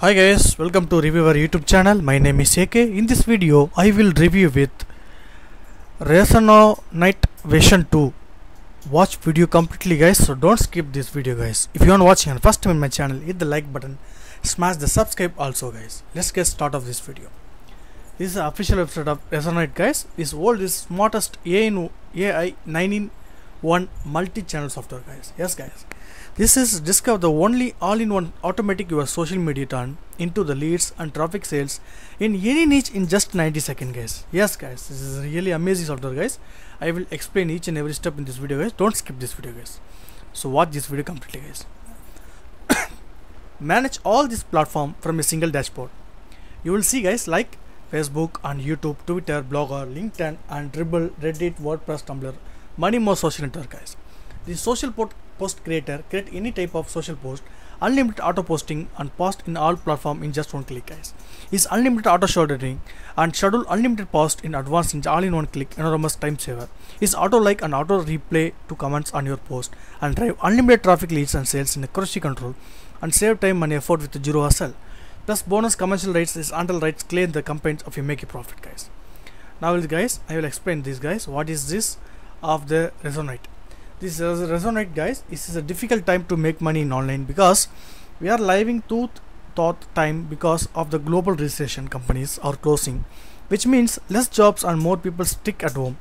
Hi guys, welcome to Reviewer YouTube channel. My name is AK. In this video, I will review with Resonite version 2. Watch video completely guys, so don't skip this video guys. If you are watching and first time in my channel, hit the like button, smash the subscribe also guys. Let's get started of this video. This is the official website of Resonite guys. This world is smartest AI 9-in-1 multi-channel software guys. Yes guys. This is discover the only all-in-one automatic your social media turn into the leads and traffic sales in any niche in just 90 seconds guys. Yes guys, this is really amazing software guys. I will explain each and every step in this video guys. Don't skip this video guys. So watch this video completely guys. Manage all this platform from a single dashboard. You will see guys like Facebook and YouTube, Twitter, Blogger, LinkedIn and Dribble, Reddit, WordPress, Tumblr, many more social network guys. The social post creator create any type of social post, unlimited auto posting and post in all platform in just one click guys. Is unlimited auto shadowing and schedule unlimited post in advance in all in one click, enormous time saver. Is auto like and auto replay to comments on your post and drive unlimited traffic leads and sales in accuracy control and save time and effort with zero hassle. Plus bonus commercial rights is until rights claim the campaigns of you make a profit guys. Now guys, I will explain this guys. What is this of the Resonite? This is Resonite guys. This is a difficult time to make money in online because we are living thought time because of the global recession. Companies are closing, which means less jobs and more people stick at home.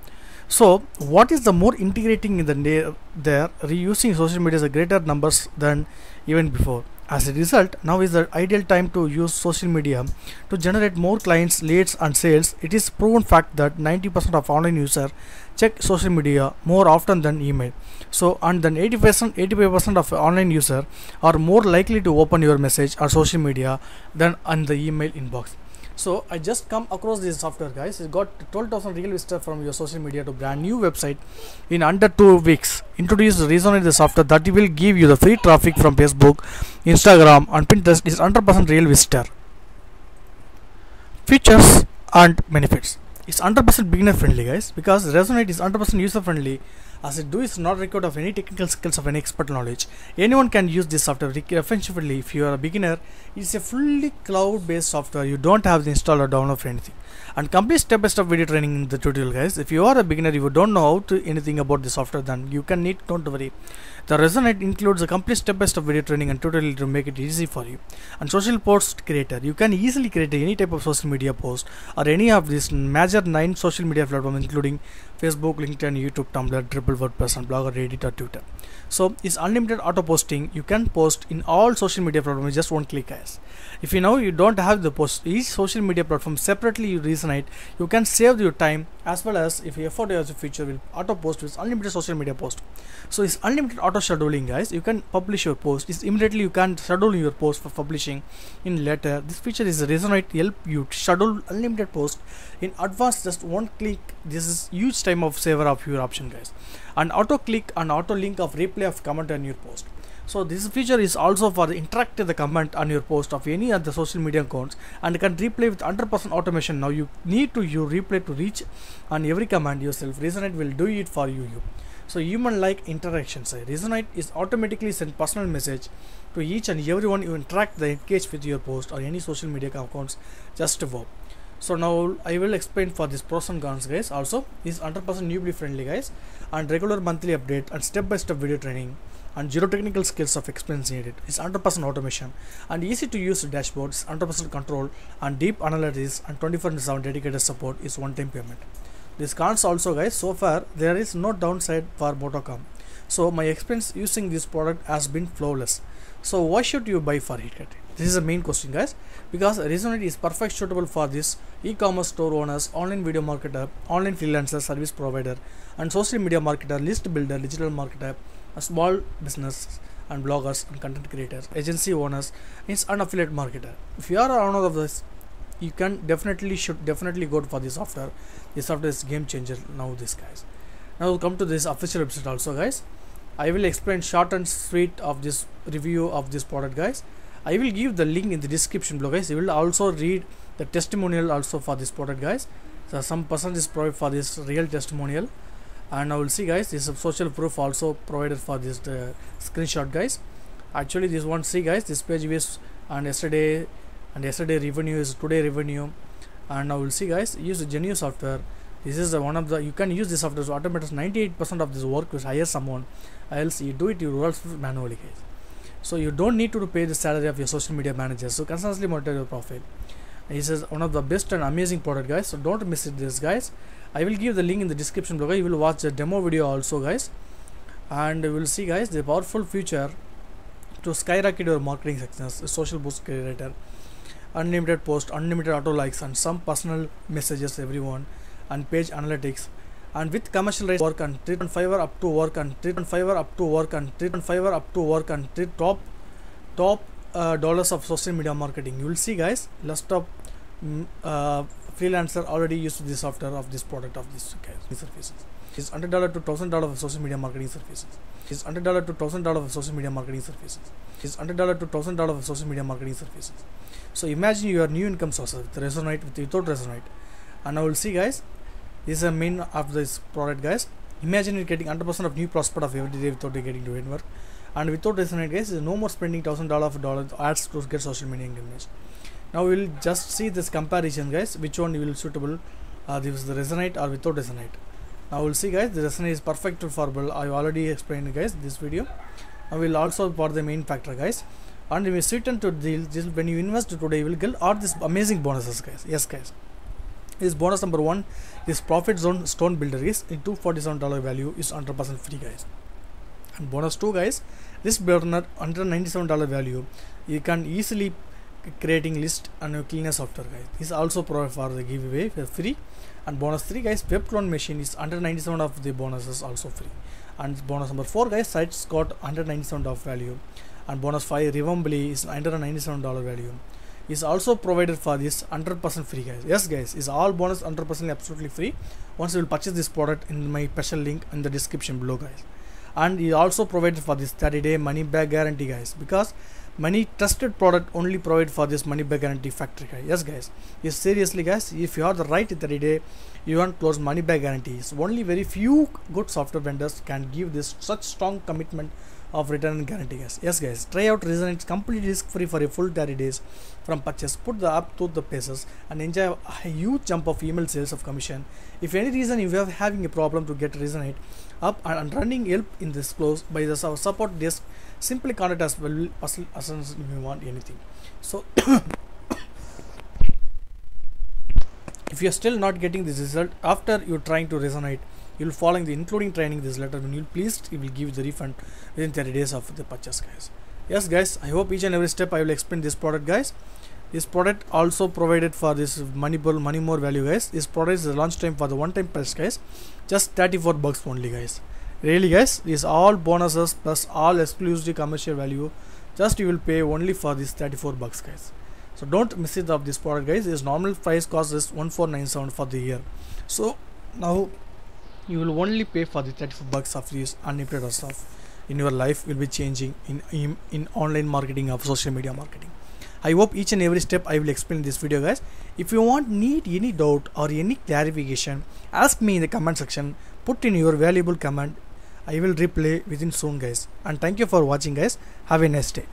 So what is the more integrating in the there reusing social media is a greater numbers than even before. As a result, now is the ideal time to use social media to generate more clients, leads and sales. It is proven fact that 90% of online users check social media more often than email. So and then 85% of online users are more likely to open your message or social media than on the email inbox. So I just come across this software guys. It got 12,000 real visitors from your social media to brand new website in under 2 weeks. Introduce Resonate the software that will give you the free traffic from Facebook, Instagram and Pinterest is 100% real visitor. Features and benefits. It's 100% beginner friendly guys because Resonate is 100% user friendly. As it do is not record of any technical skills of any expert knowledge. Anyone can use this software effectively. If you are a beginner, it's a fully cloud based software. You don't have to install or download for anything. And complete step by step video training in the tutorial guys. If you are a beginner, you don't know how to anything about the software, then you can need, don't worry. The Resonate includes a complete step by step video training and tutorial to make it easy for you. And social post creator, you can easily create any type of social media post or any of these major 9 social media platforms including Facebook, LinkedIn, YouTube, Tumblr, Dribble, WordPress and Blogger, Reddit or Twitter. So it's unlimited auto posting. You can post in all social media platforms with just one click guys. If you know you don't have the post each social media platform separately you Resonate, you can save your time as well as if you afford as a feature will auto post with unlimited social media post. So it's unlimited auto scheduling guys. You can publish your post. It's immediately you can schedule your post for publishing in later. This feature is Resonate help you schedule unlimited post in advance just one click. This is huge time of saver of your option guys. And auto click and auto link of replay of comment on your post. So this feature is also for interactive the comment on your post of any of the social media accounts and can replay with 100% automation. Now you need to replay to reach on every command yourself. Resonate will do it for you. So human like interactions. Resonate is automatically send personal message to each and everyone you interact the engage with your post or any social media accounts just above. So now I will explain for this pros and cons guys. Also is 100% newbie friendly guys and regular monthly update and step by step video training and zero technical skills of experience needed. It's 100% automation and easy to use dashboards, 100% control and deep analysis and 24/7 dedicated support is one time payment. This cons also guys, so far there is no downside for Motocom. So my experience using this product has been flawless. So why should you buy for it? This is the main question guys, because Resonate is perfect suitable for this e-commerce store owners, online video marketer, online freelancer, service provider and social media marketer, list builder, digital marketer, a small business and bloggers and content creators, agency owners and affiliate marketer. If you are owner of this, you can should definitely go for this software. This software is game changer now this guys. Now come to this official website also guys. I will explain short and sweet of this review of this product guys. I will give the link in the description below guys. You will also read the testimonial also for this product guys. So some person is provided for this real testimonial and I will see guys this social proof also provided for this screenshot guys. Actually this one see guys, this page was and yesterday and yesterday revenue is today revenue. And now we'll see guys, use the Genio software. This is one of the, you can use this software to automate 98% of this work with hire someone, else you do it yourself manually guys. So you don't need to pay the salary of your social media managers, so constantly monitor your profile. This is one of the best and amazing product guys, so don't miss it this guys. I will give the link in the description below. You will watch the demo video also guys, and we will see guys the powerful feature to skyrocket your marketing success. Social boost creator, unlimited post, unlimited auto likes, and some personal messages everyone, and page analytics, and with commercial rates work and treat on Fiverr up to work and treat on Fiverr up to work and treat on Fiverr up to work and treat top dollars of social media marketing. You will see guys, list of freelancer already used this software of this product of this services. Is $100 to $1,000 of social media marketing services. Is $100 to $1,000 of social media marketing services. Is $100 to $1,000 of social media marketing services. So imagine your new income source with Resonate, without Resonate, and now we'll see guys. This is the main of this product guys. Imagine you getting 100% of new prospect of every day without getting to work, and without Resonate guys, no more spending $1,000 ads to get social media income. Now we will just see this comparison guys, which one will suitable. This is the Resonate or without Resonate. Now we'll see guys, the Resonate is perfect for Bull. I already explained guys this video. Now we'll also for the main factor guys, and we certain to deal when you invest today, you will get all these amazing bonuses guys. Yes guys, this bonus number 1 is profit zone stone builder is $247 value is 100% free guys, and bonus 2 guys, this burner $197 value, you can easily creating list and cleaner software guys. This is also provided for the giveaway for free. And bonus 3 guys, web clone machine is $197 of the bonuses also free. And bonus number 4 guys, sites got $197 value. And bonus 5 Revambly is $197 value. Is also provided for this 100% free guys. Yes guys, is all bonus 100% absolutely free. Once you will purchase this product in my special link in the description below guys. And is also provided for this 30-day money back guarantee guys, because many trusted product only provide for this money back guarantee factory guys. Yes guys, yes seriously guys, if you have the right 30 day you want close money back guarantees, only very few good software vendors can give this such strong commitment of return and guarantee guys. Yes guys, try out Resonate completely risk free for a full 30 days from purchase. Put the app to the paces and enjoy a huge jump of email sales of commission. If any reason you are having a problem to get Resonate up and running, help in this close by the support desk, simply contact us. Will assistance if you want anything. So if you are still not getting this result after you trying to Resonate, you will following the including training this letter, when you please you will give the refund within 30 days of the purchase guys. Yes guys, I hope each and every step I will explain this product guys. This product also provided for this money more value guys. This product is the launch time for the one time price guys, just $34 only guys. Really guys, these all bonuses plus all exclusive commercial value, just you will pay only for this $34 guys. So don't miss it of this product guys. This normal price cost is $1497 for the year. So now you will only pay for the $34 of this unlimited stuff. In your life will be changing in online marketing of social media marketing. I hope each and every step I will explain in this video guys. If you need any doubt or any clarification, ask me in the comment section. Put in your valuable comment. I will reply within soon guys. And thank you for watching guys. Have a nice day.